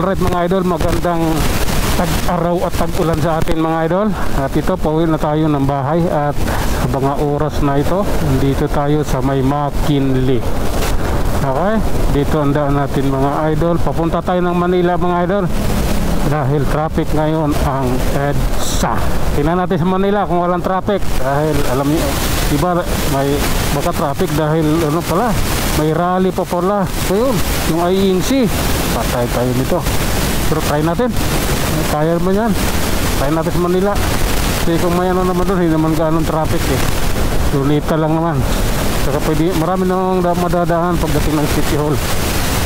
alright mga idol, magandang tag-araw at tag-ulan sa atin mga idol. At ito, pauwi na tayo ng bahay. At sa mga oras na ito, dito tayo sa may McKinley. Okay, dito ang daan natin mga idol. Papunta tayo ng Manila mga idol, dahil traffic ngayon ang EDSA. Tingnan natin sa Manila kung walang traffic. Dahil alam niyo, diba may baka traffic dahil ano pala, may rally pa pala. So yun, yung INC, patay tayo nito. Pero try natin, kaya mo yan. Try natin sa Manila. Kasi kung may ano naman doon, hindi naman ganun traffic eh. Lunita lang naman. Saka pwede, marami nang madadaan pagdating ng City Hall.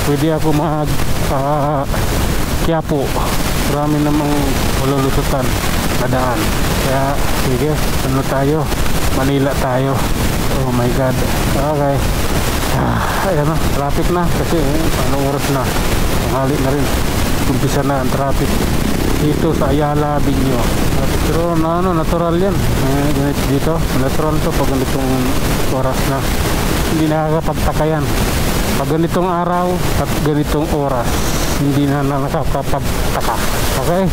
Pwede ako mag Quiapo. Marami namang malulusutan na daan. Kaya sige, ano tayo, Manila tayo. Oh my god. Okay. Ayan na, traffic na. Kasi anong oras na, tanghali na rin. Umpisa na ang traffic dito sa Ayala Avenue. Pero ano, natural yan. Ganito dito, natural to pag ganitong oras na. Hindi nakakapagtaka yan. Pag ganitong araw at ganitong oras, hindi na nakakapagtaka. Okay?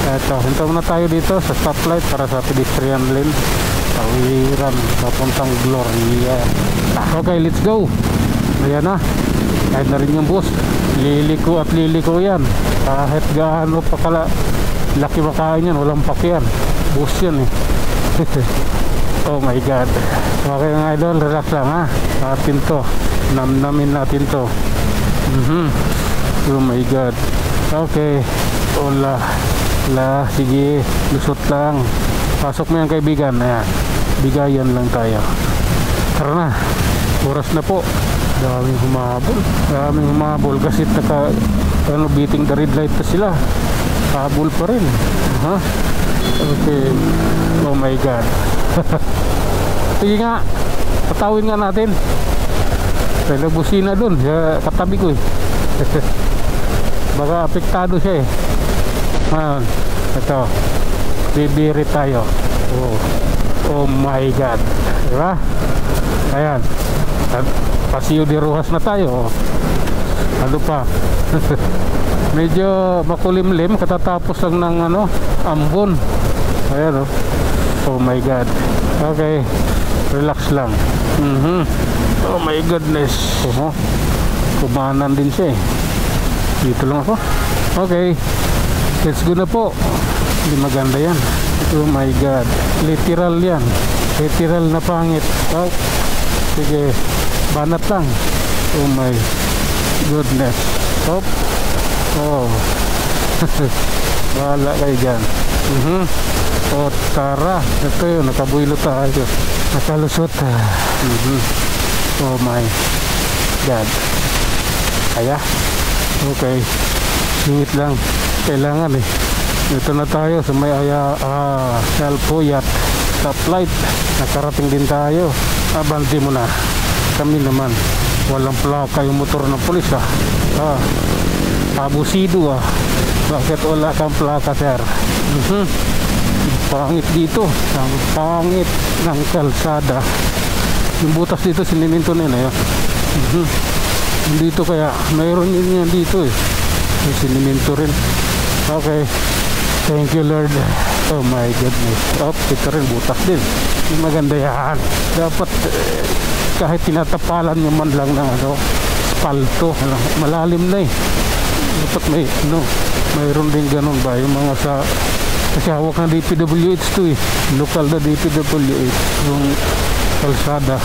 Eto, hinto muna tayo dito sa stoplight para sa pedestrian lane. Tawiran, papuntang Gloria. Okay, let's go. Ayan na. Kahit na rin yung bus, liliko at liliko yan. Kahit gaano pa kala laki makain yan, walang pakyan. Bus yan eh. Oh my god. Okay mga idol, relax lang ha. Atin to, namnamin natin to. Oh my god. Okay. Hola. Sige, lusot lang. Pasok mo yan kaibigan. Ayan, bigayan lang tayo. Tara na, oras na po. Daming humabol kasi beating the red light pa sila. Habol pa rin. Okay. Oh my god. Sige nga, patawin nga natin. May nagbusina dun sa katabi ko eh. Baka apektado siya eh. Ngayon, ito, bibirit tayo. Oh my god. Diba? Ayan, Paseo de Rojas na tayo. Ano pa? Medyo makulimlim, katatapos lang ng ano, ambon. Ayan oh my god. Okay, relax lang. Oh my goodness. Kumanan din siya eh. Dito lang ako. Okay, let's go na po. Hindi maganda yan. Oh my god, literal yan. Literal na pangit. Oh, sige, banat lang. Oh my goodness. Oh wala kayo dyan. O tara, ito yun, nakabuylo tayo, nakalusot. Oh my god. Kaya okay, singit lang, kailangan eh. Ito na tayo sa may Salpoyat stoplight. Nakarating din tayo. Abanti mo na. Kami naman, walang plaka yung motor ng pulis abusido Bakit wala kang plaka sir? Pangit dito, ang pangit ng kalsada. Yung butas dito siniminto nila yun. Dito kaya mayroon yun yan dito eh. May siniminto rin. Okay, thank you Lord. Oh my goodness. Ito rin butas din. Yung maganda yan. Dapat kahit tinatapalan nyo man lang ng spalto, malalim na eh. Dapat may mayroon din ganun ba yung mga kasi hawak ng DPWH to eh, lokal na DPWH yung kalsada.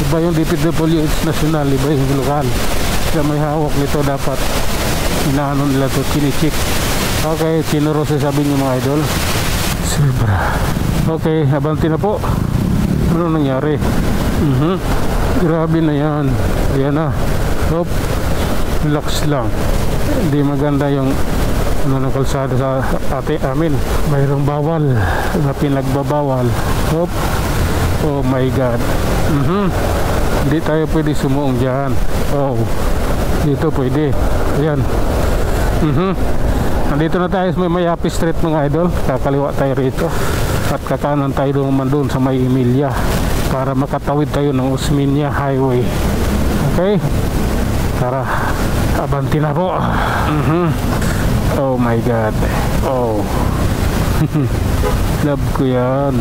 Iba yung DPWH national, iba yung lokal. Kaya may hawak nito, dapat inaano nila to, chinichik. Okay, sinurose sabi niyo mga idol. Sobra. Okay, abanti na po. Ano nangyari? Grabe na yan. Ayan na. Relax lang. Hindi maganda yung ng kalsada sa amin. Mayroong bawal na pinagbabawal. Oh my god. Hindi tayo pwede sumuong dyan. Dito pwede. Ayan. Nandito na tayo sa may Mayapi Street mga idol. Kakaliwa tayo rito at kakanan tayo doon sa may Emilia para makatawid tayo ng Osmeña Highway. Okay, Tara, abanti na po. Oh my god. Oh. Love ko yan.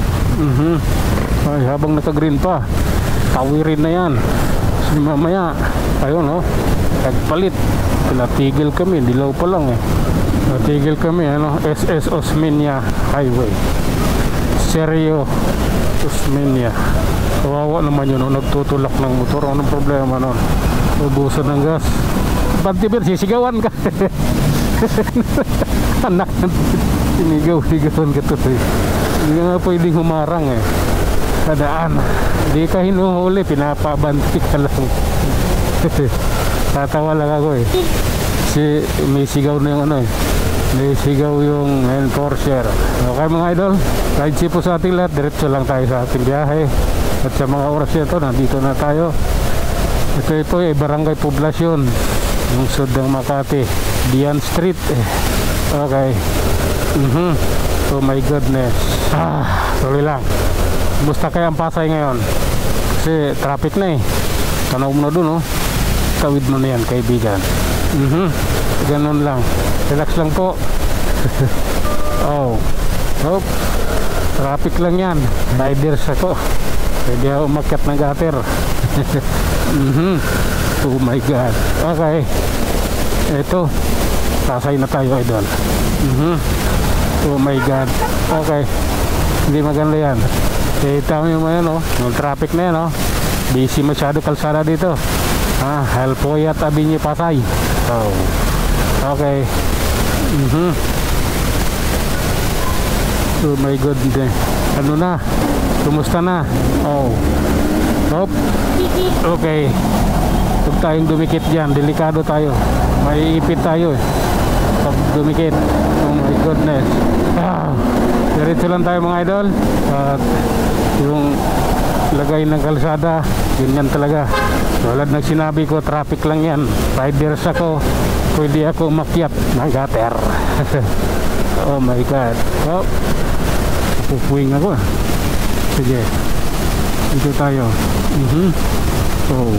Ay, habang naka-green pa, tawirin na yan. Kasi mamaya, ayun oh, nagpalit. Natigil kami, dilaw pa lang eh. Natigil kami, ano, SS Osmeña Highway. Sergio Osmeña. Kawawa naman yun, oh, nagtutulak ng motor. Anong problema nun? Ubusan ng gas. Bantibir, sisigawan ka. Anak, sinigaw-sigawan ka tuloy. Hindi nga pwedeng humarang eh. Kadaan, hindi ka hinuhuli, pinapabanti ka lang. Tatawa lang ako eh. Kasi may sigaw na yung ano eh, may sigaw yung enforcer. Okay mga idol, ride safe po sa ating lahat. Diretso lang tayo sa ating biyahe. At sa mga oras nito, nandito na tayo. Ito po ay Barangay Poblacion, lungsod ng Makati, Dian Street. Okay. Oh my goodness. Tuloy lang. Kumusta kaya ang Pasay ngayon? Kasi traffic na eh. Tanaw mo na dun oh. Tawid mo na yan kaibigan. Ganun lang. Relax lang po. Oh. Hop. Traffic lang yan. Riders ako. Pwede ako umakyat ng gutter. Oh my god. Okay. Ito. Pasay na tayo idol. Oh my god. Okay. Hindi maganda yan. Kita mo yung yan oh. Yung traffic na yan oh. Busy masyado kalsada dito. Helpoyat Avenue Pasay. Oh. Okay. Oh my god. Ano na? Kumusta na? Oh. Hop. Okay. Huwag tayong dumikit dyan. Delikado tayo. Maiipit tayo eh. Pag dumikit. Oh my goodness. Diretso lang tayo mga idol. At yung lagay ng kalsada, yun yan talaga. Tulad ng sinabi ko, traffic lang yan. Riders ako. Pwede ako umakyat ng gutter. Oh my god. Oh. Pupuwing ako. Sige. Dito tayo. Oh.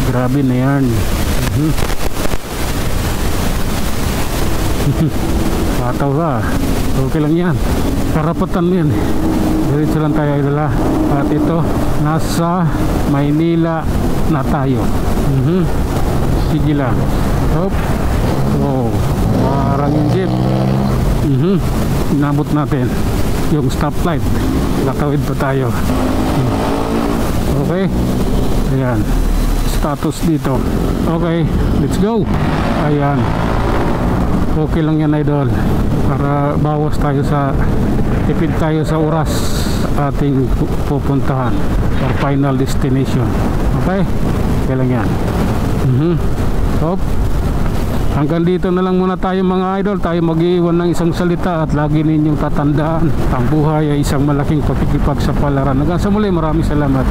Grabe na yan. Pataw ka. Okay lang yan. Karapatan mo yan. Diretso lang tayo idol. At ito, nasa Maynila na tayo. Sige lang. Hop. Oh. Parang yung jeep. Inabot natin yung stoplight. Nakawid pa tayo. Okay. Ayan. Status dito. Okay. Let's go. Ayan. Okay lang yan idol. Para bawas tayo sa, tipid tayo sa oras ating pupuntahan or final destination. Okay. Okay lang yan. Hop. Hanggang dito na lang muna tayo mga idol. Tayo mag-iwan ng isang salita at lagi ninyong tatandaan, ang buhay ay isang malaking pakikipagsapalaran. Hanggang sa muli, maraming salamat.